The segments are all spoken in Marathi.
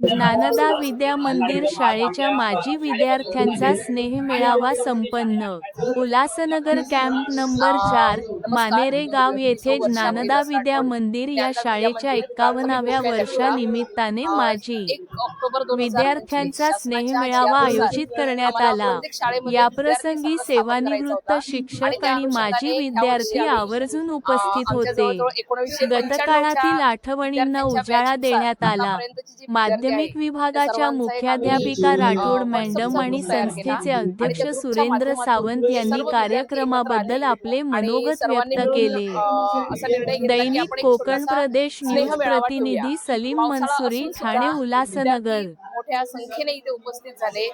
ज्ञानदा विद्या मंदिर शाळेच्या माजी विद्यार्थ्यांचा स्नेह मेळावा संपन्न. उल्हासनगर कॅम्प नंबर 4, मानेरे गाव येथे ज्ञानदा विद्या मंदिर या शाळेच्या 51व्या वर्षानिमित्ताने माजी विद्यार्थ्यांचा स्नेह मेळावा आयोजित करण्यात आला. याप्रसंगी सेवानिवृत्त शिक्षक आणि माजी विद्यार्थी आवर्जून उपस्थित होते. गतकाळातील आठवणींना उजाळा देण्यात आला. माध्यमिक विभागाच्या मुख्याध्यापिका राठोड मॅडम आणि संस्थेचे अध्यक्ष सुरेंद्र सावंत यांनी कार्यक्रमाबद्दल आपले मनोगत व्यक्त केले. दैनिक कोकण प्रदेश न्यूज प्रतिनिधी सलीम मंसुरी, ठाणे. उल्हासनगर. मोठ्या संख्येने इथे उपस्थित झाले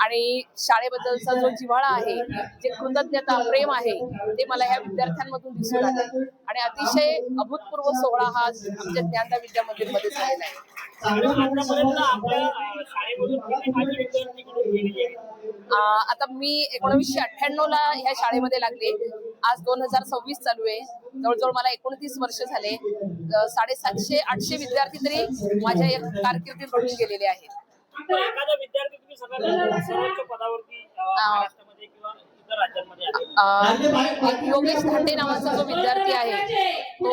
आणि शाळेबद्दलचा जो जिव्हाळा आहे, जे कृतज्ञता प्रेम आहे, ते मला ह्या विद्यार्थ्यांमधून दिसून आले आणि अतिशय अभूतपूर्व सोहळा हा आमच्या ज्ञानदा विद्या मंदिर मध्ये झालेला आहे. आता मी 1998 ला ह्या शाळेमध्ये लागले. आज 2026 चालू आहे. जवळजवळ मला 29 वर्ष झाले. 750-800 विद्यार्थी तरी माझ्या या कारकिर्दीत घडून गेलेले आहेत. योगेश धांडे नावाचा जो विद्यार्थी आहे, तो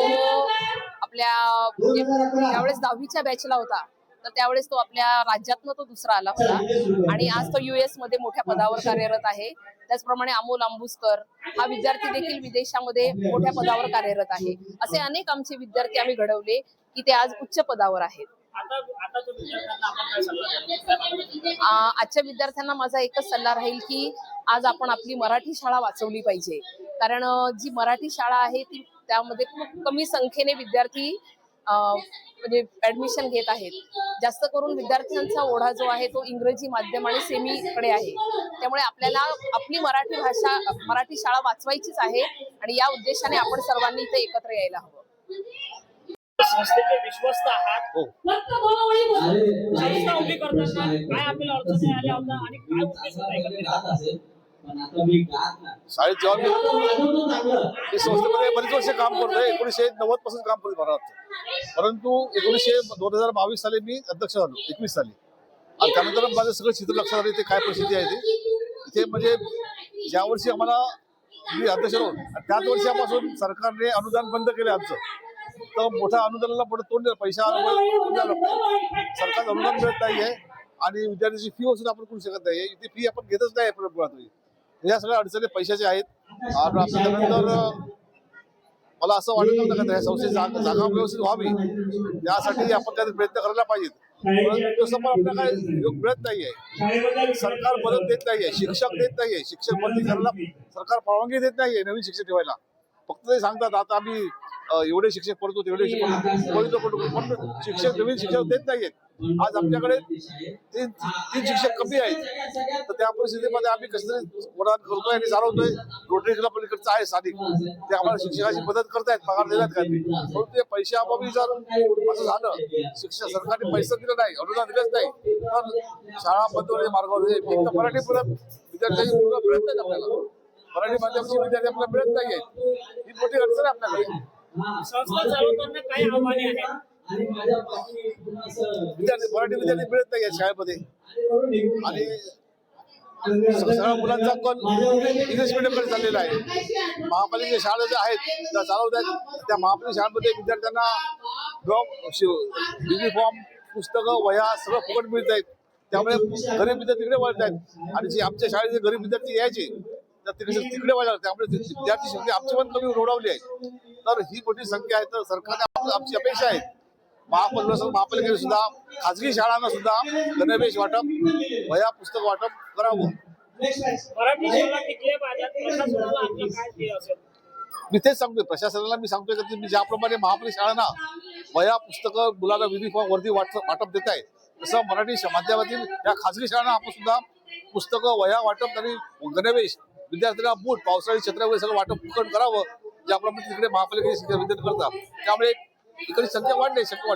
आपल्या त्यावेळेस 10वीच्या बॅचला होता. तर त्यावेळेस तो आपल्या राज्यातनं तो दुसरा आला होता आणि आज तो US मध्ये मोठ्या पदावर कार्यरत आहे. त्याचप्रमाणे अमोल अंबुस्कर हा विद्यार्थी देखील विदेशामध्ये मोठ्या पदावर कार्यरत आहे. असे अनेक आमचे विद्यार्थी आम्ही घडवले की ते आज उच्च पदावर आहेत. आजच्या विद्यार्थ्यांना माझा एकच सल्ला राहील की आज आपण आपली मराठी शाळा वाचवली पाहिजे. कारण जी मराठी शाळा आहे ती त्यामध्ये खूप कमी संख्येने विद्यार्थी म्हणजे ऍडमिशन घेत आहेत. जास्त करून विद्यार्थ्यांचा ओढा जो आहे तो इंग्रजी माध्यम आणि सेमी कडे आहे. त्यामुळे आपल्याला आपली मराठी शाळा वाचवायचीच आहे आणि या उद्देशाने आपण सर्वांनी इथे एकत्र यायला हवं. संस्थेचे विश्वस्त आहात. संस्था उभी करताना काय आपल्याला अडचणी आल्या होत्या आणि काय उद्देश होता? शाळेत जेव्हा मी संस्थेमध्ये बरीच वर्ष काम करतोय. 1990 पासून काम करत मला वाटतं. परंतु 2022 साली मी अध्यक्ष झालो. 21 साली आणि त्यानंतर माझं सगळं चित्र लक्षात आलं इथे काय परिस्थिती आहे इथे. म्हणजे ज्या वर्षी आम्हाला मी अध्यक्ष झालो त्याच वर्षापासून सरकारने अनुदान बंद केले आमचं. तर मोठ्या अनुदानाला पुढे तोंड दिलं. पैसा सरकार अनुदान मिळत नाहीये आणि विद्यार्थ्याची फी वसूल आपण करू शकत नाही. इथे फी आपण घेतच नाही. या सगळ्या अडचणी पैशाच्या आहेत. त्यानंतर मला असं वाटत नव्हतं का संस्थेची जागा व्यवस्थित व्हावी, त्यासाठी आपण काही प्रयत्न करायला पाहिजेत. तसं पण आपल्याला काय योग मिळत नाहीये. सरकार मदत देत नाहीये, शिक्षक देत नाहीये, शिक्षक भरती करायला सरकार परवानगी देत नाहीये नवीन शिक्षक ठेवायला. फक्त ते सांगतात आता आम्ही एवढे शिक्षक पडतो तेवढे पण शिक्षक नवीन शिक्षक देत नाहीयेत. आज आमच्याकडे 3 शिक्षक कमी आहेत. तर त्या परिस्थितीमध्ये आम्ही कसं तरी करतोय आणि चालवतोय. रोटरी क्लब पलीकडचं आहे स्थानिक, ते आम्हाला शिक्षकाची मदत करतायत, पगार देतात काय. म्हणून ते पैशाअभावी जर असं झालं, शिक्षक सरकारने पैसे दिलं नाही, अनुदान दिलंच नाही, तर शाळा बंद होण्याचे मार्गावर एक मराठी विद्यार्थ्यांची प्रयत्न आहेत आपल्याला. मराठी माध्यमाचे विद्यार्थी आपल्याला मिळत नाहीये. ही मोठी अडचण आहे आपल्याकडे. संस्था चालवताना काय आव्हाने आहेत? मराठी विद्यार्थी मिळत नाही शाळेमध्ये आणि सगळ्या मुलांचा कल इंग्लिश मिडियमकडे चाललेला आहे. महापालिकेच्या शाळा ज्या आहेत त्या चालवत आहेत, त्या महापालिका शाळांमध्ये विद्यार्थ्यांना युनिफॉर्म, पुस्तकं, वह्या सगळं फुकट मिळत आहेत. त्यामुळे गरीब विद्यार्थी तिकडे वळत आहेत आणि जे आमच्या शाळेचे गरीब विद्यार्थी यायचे तिकडे वळाले. त्यामुळे विद्यार्थी संख्या आमची पण कमी रोडावली आहे. तर ही मोठी संख्या आहे. तर सरकारने आमची अपेक्षा आहे महापालिकेने सुद्धा खाजगी शाळांना सुद्धा गणवेश वाटप, वह्या पुस्तक वाटप करावं. मी तेच सांगतोय प्रशासनाला. मी सांगतोय की तुम्ही ज्याप्रमाणे महापालिका शाळांना वह्या पुस्तकं, मुलांना युनिफॉर्म, वर्दी वाटप देत आहे, तसं मराठी माध्यमातील या खाजगी शाळांना आपण सुद्धा पुस्तकं, वह्या वाटप आणि गणवेश, विद्यार्थ्यांना बूट, पावसाळी छत्र्या वगैरे सगळं वाटप फुकट करावं. ज्याप्रमाणे तिकडे महापालिकेचे विद्यार्थी करतात. त्यामुळे इकडे संख्या वाढली शकते.